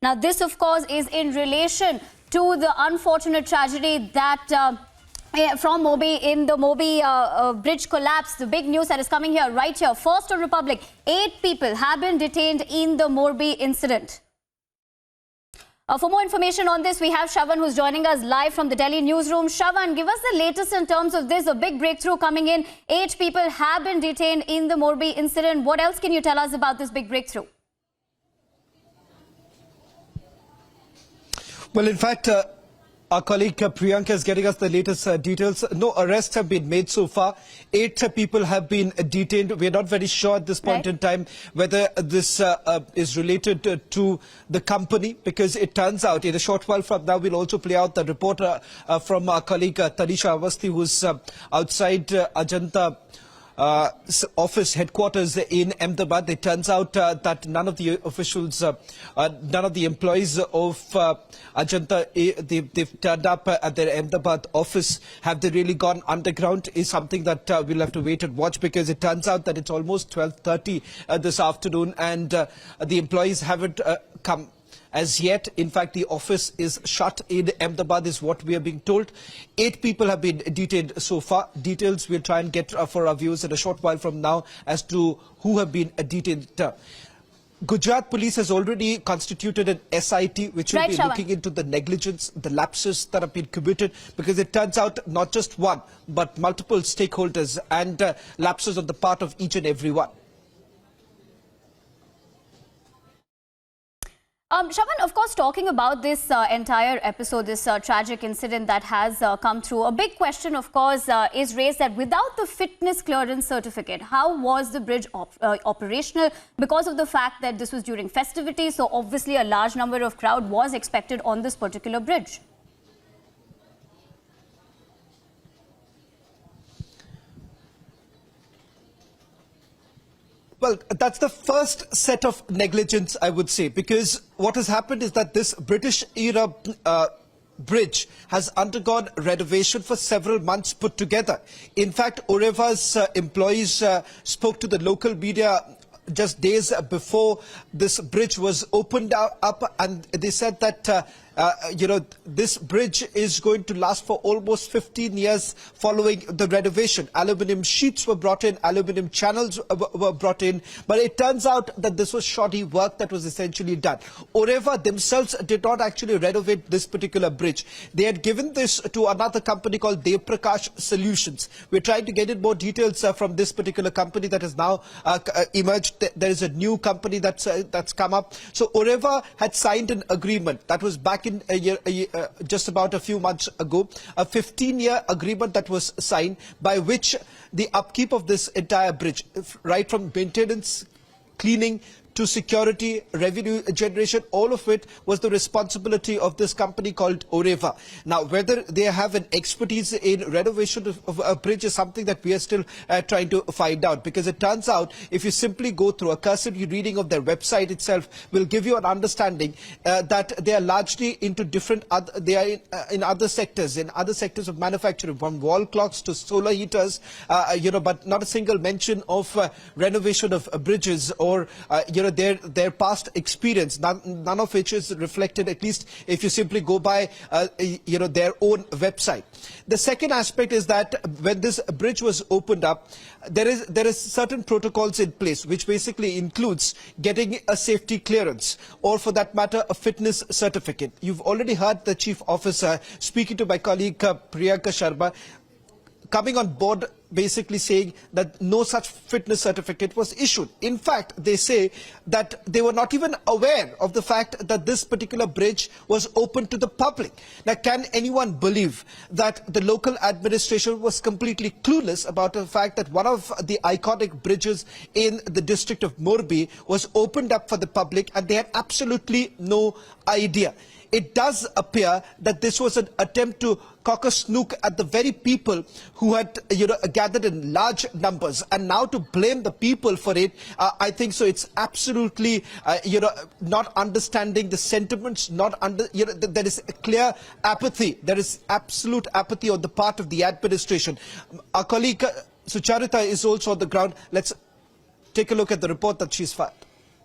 Now, this, of course, is in relation to the unfortunate tragedy that from Morbi, in the Morbi bridge collapse. The big news that is coming here, right here, first on Republic, 8 people have been detained in the Morbi incident. For more information on this, we have Shravan, who's joining us live from the Delhi newsroom. Shravan, give us the latest in terms of this, a big breakthrough coming in. 8 people have been detained in the Morbi incident. What else can you tell us about this big breakthrough? Well, in fact, our colleague Priyanka is getting us the latest details. No arrests have been made so far. 8 people have been detained. We are not very sure at this point in time whether this is related to the company, because it turns out in a short while from now we'll also play out the report from our colleague Tanisha Avasthi, who's outside Ajanta office headquarters in Ahmedabad. It turns out that none of the officials, none of the employees of Ajanta, they've turned up at their Ahmedabad office. Have they really gone underground is something that we'll have to wait and watch, because it turns out that it's almost 12:30 this afternoon and the employees haven't come as yet. In fact, the office is shut in Ahmedabad, is what we are being told. 8 people have been detained so far. Details we'll try and get for our viewers in a short while from now as to who have been detained. Gujarat police has already constituted an SIT which will be looking into the negligence, the lapses that have been committed, because it turns out not just one but multiple stakeholders and lapses on the part of each and every one. Shravan, of course, talking about this entire episode, this tragic incident that has come through, a big question, of course, is raised that without the fitness clearance certificate, how was the bridge operational? Because of the fact that this was during festivities, so obviously a large number of crowd was expected on this particular bridge. Well, that's the first set of negligence, I would say, because what has happened is that this British-era bridge has undergone renovation for several months put together. In fact, Oreva's employees spoke to the local media just days before this bridge was opened up, and they said that this bridge is going to last for almost 15 years following the renovation. Aluminium sheets were brought in, aluminium channels were brought in, but it turns out that this was shoddy work that was essentially done. Oreva themselves did not actually renovate this particular bridge. They had given this to another company called Devprakash Solutions. We're trying to get in more details from this particular company that has now emerged. There is a new company that's come up. So Oreva had signed an agreement that was back in just about a few months ago, a 15-year agreement that was signed, by which the upkeep of this entire bridge, right from maintenance, cleaning to security, revenue generation, all of it was the responsibility of this company called Oreva. Now, whether they have an expertise in renovation of a bridge is something that we are still trying to find out, because it turns out if you simply go through a cursory reading of their website itself will give you an understanding that they are largely into different, they are in other sectors of manufacturing, from wall clocks to solar heaters, but not a single mention of renovation of bridges or, their past experience, none of which is reflected, at least if you simply go by, their own website. The second aspect is that when this bridge was opened up, there is certain protocols in place, which basically includes getting a safety clearance, or for that matter, a fitness certificate. You've already heard the chief officer speaking to my colleague Priyanka Sharma, coming on board, basically saying that no such fitness certificate was issued. In fact, they say that they were not even aware of the fact that this particular bridge was open to the public. Now, can anyone believe that the local administration was completely clueless about the fact that one of the iconic bridges in the district of Morbi was opened up for the public, and they had absolutely no idea? It does appear that this was an attempt to cock a snook at the very people who had gathered in large numbers, and now to blame the people for it, I think so it's absolutely not understanding the sentiments, there is a clear apathy, there is absolute apathy on the part of the administration. Our colleague Sucharita is also on the ground. Let's take a look at the report that she's filed.